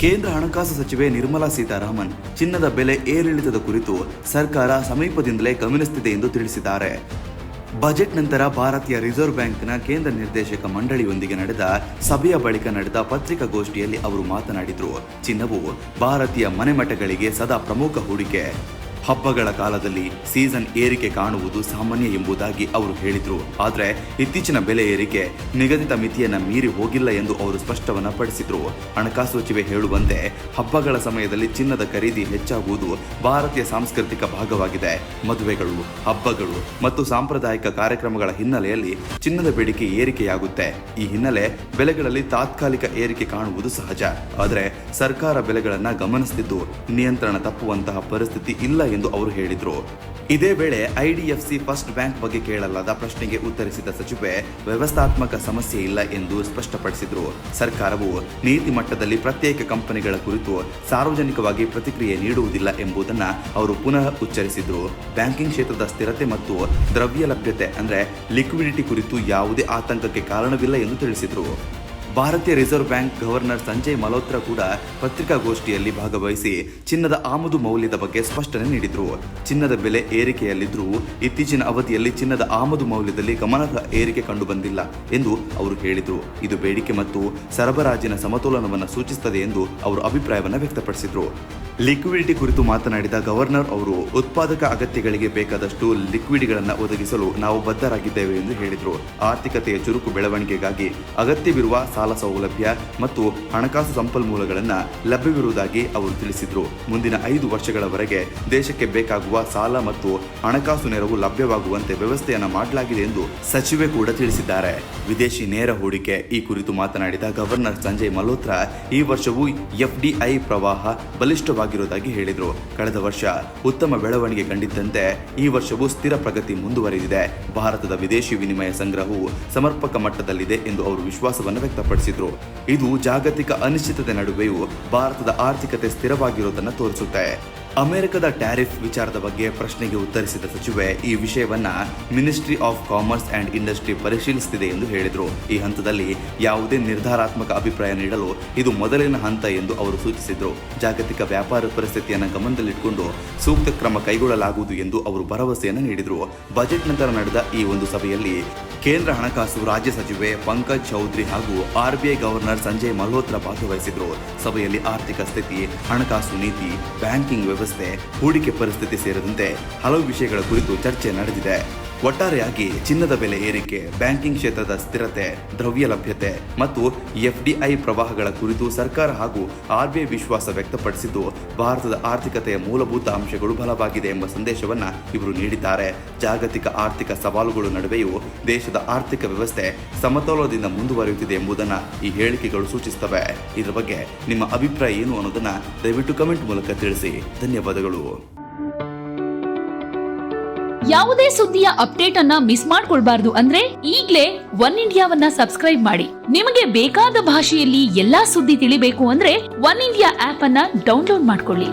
ಕೇಂದ್ರ ಹಣಕಾಸು ಸಚಿವೆ ನಿರ್ಮಲಾ ಸೀತಾರಾಮನ್ ಚಿನ್ನದ ಬೆಲೆ ಏರಿಳಿತದ ಕುರಿತು ಸರ್ಕಾರ ಸಮೀಪದಿಂದಲೇ ಗಮನಿಸುತ್ತಿದೆ ಎಂದು ತಿಳಿಸಿದ್ದಾರೆ. ಬಜೆಟ್ ನಂತರ ಭಾರತೀಯ ರಿಸರ್ವ್ ಬ್ಯಾಂಕ್ನ ಕೇಂದ್ರ ನಿರ್ದೇಶಕ ಮಂಡಳಿಯೊಂದಿಗೆ ನಡೆದ ಸಭೆಯ ಬಳಿಕ ನಡೆದ ಪತ್ರಿಕಾಗೋಷ್ಠಿಯಲ್ಲಿ ಅವರು ಮಾತನಾಡಿದರು. ಚಿನ್ನವು ಭಾರತೀಯ ಮನೆಮಠಗಳಿಗೆ ಸದಾ ಪ್ರಮುಖ ಹೂಡಿಕೆ. ಹಬ್ಬಗಳ ಕಾಲದಲ್ಲಿ ಸೀಸನ್ ಏರಿಕೆ ಕಾಣುವುದು ಸಾಮಾನ್ಯ ಎಂಬುದಾಗಿ ಅವರು ಹೇಳಿದರು. ಆದರೆ ಇತ್ತೀಚಿನ ಬೆಲೆ ಏರಿಕೆ ನಿಗದಿತ ಮಿತಿಯನ್ನ ಮೀರಿ ಹೋಗಿಲ್ಲ ಎಂದು ಅವರು ಸ್ಪಷ್ಟವನ್ನ ಪಡಿಸಿದರು. ಹಣಕಾಸು ಸಚಿವೆ ಹೇಳುವಂತೆ ಹಬ್ಬಗಳ ಸಮಯದಲ್ಲಿ ಚಿನ್ನದ ಖರೀದಿ ಹೆಚ್ಚಾಗುವುದು ಭಾರತೀಯ ಸಾಂಸ್ಕೃತಿಕ ಭಾಗವಾಗಿದೆ. ಮದುವೆಗಳು, ಹಬ್ಬಗಳು ಮತ್ತು ಸಾಂಪ್ರದಾಯಿಕ ಕಾರ್ಯಕ್ರಮಗಳ ಹಿನ್ನೆಲೆಯಲ್ಲಿ ಚಿನ್ನದ ಬೇಡಿಕೆ ಏರಿಕೆಯಾಗುತ್ತೆ. ಈ ಹಿನ್ನೆಲೆ ಬೆಲೆಗಳಲ್ಲಿ ತಾತ್ಕಾಲಿಕ ಏರಿಕೆ ಕಾಣುವುದು ಸಹಜ. ಆದರೆ ಸರ್ಕಾರ ಬೆಲೆಗಳನ್ನ ಗಮನಿಸುತ್ತಿದ್ದು ನಿಯಂತ್ರಣ ತಪ್ಪುವಂತಹ ಪರಿಸ್ಥಿತಿ ಇಲ್ಲ ಎಂದು ಅವರು ಹೇಳಿದರು. ಇದೇ ವೇಳೆ ಐಡಿಎಫ್ಸಿ ಫಸ್ಟ್ ಬ್ಯಾಂಕ್ ಬಗ್ಗೆ ಕೇಳಲಾದ ಪ್ರಶ್ನೆಗೆ ಉತ್ತರಿಸಿದ ಸಚಿವೆ ವ್ಯವಸ್ಥಾತ್ಮಕ ಸಮಸ್ಯೆ ಇಲ್ಲ ಎಂದು ಸ್ಪಷ್ಟಪಡಿಸಿದರು. ಸರ್ಕಾರವು ನೀತಿ ಮಟ್ಟದಲ್ಲಿ ಪ್ರತ್ಯೇಕ ಕಂಪನಿಗಳ ಕುರಿತು ಸಾರ್ವಜನಿಕವಾಗಿ ಪ್ರತಿಕ್ರಿಯೆ ನೀಡುವುದಿಲ್ಲ ಎಂಬುದನ್ನು ಅವರು ಪುನಃ ಉಚ್ಚರಿಸಿದರು. ಬ್ಯಾಂಕಿಂಗ್ ಕ್ಷೇತ್ರದ ಸ್ಥಿರತೆ ಮತ್ತು ದ್ರವ್ಯ ಲಭ್ಯತೆ ಅಂದರೆ ಲಿಕ್ವಿಡಿಟಿ ಕುರಿತು ಯಾವುದೇ ಆತಂಕಕ್ಕೆ ಕಾರಣವಿಲ್ಲ ಎಂದು ತಿಳಿಸಿದರು. ಭಾರತೀಯ reserve bank governor Sanjay Malhotra ಕೂಡ ಪತ್ರಿಕಾಗೋಷ್ಠಿಯಲ್ಲಿ ಭಾಗವಹಿಸಿ ಚಿನ್ನದ ಆಮದು ಮೌಲ್ಯದ ಬಗ್ಗೆ ಸ್ಪಷ್ಟನೆ ನೀಡಿದರು. ಚಿನ್ನದ ಬೆಲೆ ಏರಿಕೆಯಲ್ಲಿದ್ದರೂ ಇತ್ತೀಚಿನ ಅವಧಿಯಲ್ಲಿ ಚಿನ್ನದ ಆಮದು ಮೌಲ್ಯದಲ್ಲಿ ಗಮನಾರ್ಹ ಏರಿಕೆ ಕಂಡುಬಂದಿಲ್ಲ ಎಂದು ಅವರು ಹೇಳಿದರು. ಇದು ಬೇಡಿಕೆ ಮತ್ತು ಸರಬರಾಜಿನ ಸಮತೋಲನವನ್ನು ಸೂಚಿಸುತ್ತದೆ ಎಂದು ಅವರು ಅಭಿಪ್ರಾಯವನ್ನು ವ್ಯಕ್ತಪಡಿಸಿದರು. ಲಿಕ್ವಿಡಿಟಿ ಕುರಿತು ಮಾತನಾಡಿದ ಗವರ್ನರ್ ಅವರು ಉತ್ಪಾದಕ ಅಗತ್ಯಗಳಿಗೆ ಬೇಕಾದಷ್ಟು ಲಿಕ್ವಿಡಿಗಳನ್ನು ಒದಗಿಸಲು ನಾವು ಬದ್ಧರಾಗಿದ್ದೇವೆ ಎಂದು ಹೇಳಿದರು. ಆರ್ಥಿಕತೆಯ ಚುರುಕು ಬೆಳವಣಿಗೆಗಾಗಿ ಅಗತ್ಯವಿರುವ ಸಾಲ ಸೌಲಭ್ಯ ಮತ್ತು ಹಣಕಾಸು ಸಂಪನ್ಮೂಲಗಳನ್ನು ಲಭ್ಯವಿರುವುದಾಗಿ ಅವರು ತಿಳಿಸಿದರು. ಮುಂದಿನ 5 ವರ್ಷಗಳವರೆಗೆ ದೇಶಕ್ಕೆ ಬೇಕಾಗುವ ಸಾಲ ಮತ್ತು ಹಣಕಾಸು ನೆರವು ಲಭ್ಯವಾಗುವಂತೆ ವ್ಯವಸ್ಥೆಯನ್ನು ಮಾಡಲಾಗಿದೆ ಎಂದು ಸಚಿವೆ ಕೂಡ ತಿಳಿಸಿದ್ದಾರೆ. ವಿದೇಶಿ ನೇರ ಹೂಡಿಕೆ ಈ ಕುರಿತು ಮಾತನಾಡಿದ ಗವರ್ನರ್ ಸಂಜಯ್ ಮಲ್ಹೋತ್ರಾ ಈ ವರ್ಷವೂ ಎಫ್ಡಿಐ ಪ್ರವಾಹ ಬಲಿಷ್ಠವಾಗಿರುವುದಾಗಿ ಹೇಳಿದರು. ಕಳೆದ ವರ್ಷ ಉತ್ತಮ ಬೆಳವಣಿಗೆ ಕಂಡಿದ್ದಂತೆ ಈ ವರ್ಷವೂ ಸ್ಥಿರ ಪ್ರಗತಿ ಮುಂದುವರೆದಿದೆ. ಭಾರತದ ವಿದೇಶಿ ವಿನಿಮಯ ಸಂಗ್ರಹವು ಸಮರ್ಪಕ ಮಟ್ಟದಲ್ಲಿದೆ ಎಂದು ಅವರು ವಿಶ್ವಾಸವನ್ನು ವ್ಯಕ್ತಪಡಿಸಿದರು. ಇದು ಜಾಗತಿಕ ಅನಿಶ್ಚಿತತೆ ನಡುವೆಯೂ ಭಾರತದ ಆರ್ಥಿಕತೆ ಸ್ಥಿರವಾಗಿರುವುದನ್ನು ತೋರಿಸುತ್ತೆ. ಅಮೆರಿಕದ ಟ್ಯಾರಿಫ್ ವಿಚಾರದ ಬಗ್ಗೆ ಪ್ರಶ್ನೆಗೆ ಉತ್ತರಿಸಿದ ಸಚಿವೆ ಈ ವಿಷಯವನ್ನ ministry of commerce and industry ಪರಿಶೀಲಿಸುತ್ತಿದೆ ಎಂದು ಹೇಳಿದರು. ಈ ಹಂತದಲ್ಲಿ ಯಾವುದೇ ನಿರ್ಧಾರಾತ್ಮಕ ಅಭಿಪ್ರಾಯ ನೀಡಲು ಇದು ಮೊದಲಿನ ಹಂತ ಎಂದು ಅವರು ಸೂಚಿಸಿದರು. ಜಾಗತಿಕ ವ್ಯಾಪಾರ ಪರಿಸ್ಥಿತಿಯನ್ನು ಗಮನದಲ್ಲಿಟ್ಟುಕೊಂಡು ಸೂಕ್ತ ಕ್ರಮ ಕೈಗೊಳ್ಳಲಾಗುವುದು ಎಂದು ಅವರು ಭರವಸೆಯನ್ನು ನೀಡಿದರು. ಬಜೆಟ್ ನಂತರ ನಡೆದ ಈ ಒಂದು ಸಭೆಯಲ್ಲಿ ಕೇಂದ್ರ ಹಣಕಾಸು ರಾಜ್ಯ ಸಚಿವೆ ಪಂಕಜ್ ಚೌಧರಿ ಹಾಗೂ ಆರ್ಬಿಐ ಗವರ್ನರ್ ಸಂಜಯ್ ಮಲ್ಹೋತ್ರಾ ಭಾಗವಹಿಸಿದರು. ಸಭೆಯಲ್ಲಿ ಆರ್ಥಿಕ ಸ್ಥಿತಿ, ಹಣಕಾಸು ನೀತಿ, ಬ್ಯಾಂಕಿಂಗ್ ವ್ಯವಸ್ಥೆ, ಹೂಡಿಕೆ ಪರಿಸ್ಥಿತಿ ಸೇರಿದಂತೆ ಹಲವು ವಿಷಯಗಳ ಕುರಿತು ಚರ್ಚೆ ನಡೆದಿದೆ. ಒಟ್ಟಾರೆಯಾಗಿ ಚಿನ್ನದ ಬೆಲೆ ಏರಿಕೆ, ಬ್ಯಾಂಕಿಂಗ್ ಕ್ಷೇತ್ರದ ಸ್ಥಿರತೆ, ದ್ರವ್ಯ ಲಭ್ಯತೆ ಮತ್ತು ಎಫ್ಡಿಐ ಪ್ರವಾಹಗಳ ಕುರಿತು ಸರ್ಕಾರ ಹಾಗೂ ಆರ್ಬಿಐ ವಿಶ್ವಾಸ ವ್ಯಕ್ತಪಡಿಸಿದ್ದು ಭಾರತದ ಆರ್ಥಿಕತೆಯ ಮೂಲಭೂತ ಅಂಶಗಳು ಬಲವಾಗಿದೆ ಎಂಬ ಸಂದೇಶವನ್ನು ಇವರು ನೀಡಿದ್ದಾರೆ. ಜಾಗತಿಕ ಆರ್ಥಿಕ ಸವಾಲುಗಳ ನಡುವೆಯೂ ದೇಶದ ಆರ್ಥಿಕ ವ್ಯವಸ್ಥೆ ಸಮತೋಲನದಿಂದ ಮುಂದುವರಿಯುತ್ತಿದೆ ಎಂಬುದನ್ನು ಈ ಹೇಳಿಕೆಗಳು ಸೂಚಿಸುತ್ತವೆ. ಇದರ ಬಗ್ಗೆ ನಿಮ್ಮ ಅಭಿಪ್ರಾಯ ಏನು ಅನ್ನೋದನ್ನ ದಯವಿಟ್ಟು ಕಮೆಂಟ್ ಮೂಲಕ ತಿಳಿಸಿ. ಧನ್ಯವಾದಗಳು. ಯಾವುದೇ ಸುದ್ದಿಯ ಅಪ್ಡೇಟ್ ಅನ್ನ ಮಿಸ್ ಮಾಡ್ಕೊಳ್ಬಾರ್ದು ಅಂದ್ರೆ ಈಗ್ಲೇ ಒನ್ ಇಂಡಿಯಾವನ್ನ ಸಬ್ಸ್ಕ್ರೈಬ್ ಮಾಡಿ. ನಿಮಗೆ ಬೇಕಾದ ಭಾಷೆಯಲ್ಲಿ ಎಲ್ಲಾ ಸುದ್ದಿ ತಿಳಿಬೇಕು ಅಂದ್ರೆ ಒನ್ ಇಂಡಿಯಾ ಆಪ್ ಅನ್ನ ಡೌನ್ಲೋಡ್ ಮಾಡ್ಕೊಳ್ಳಿ.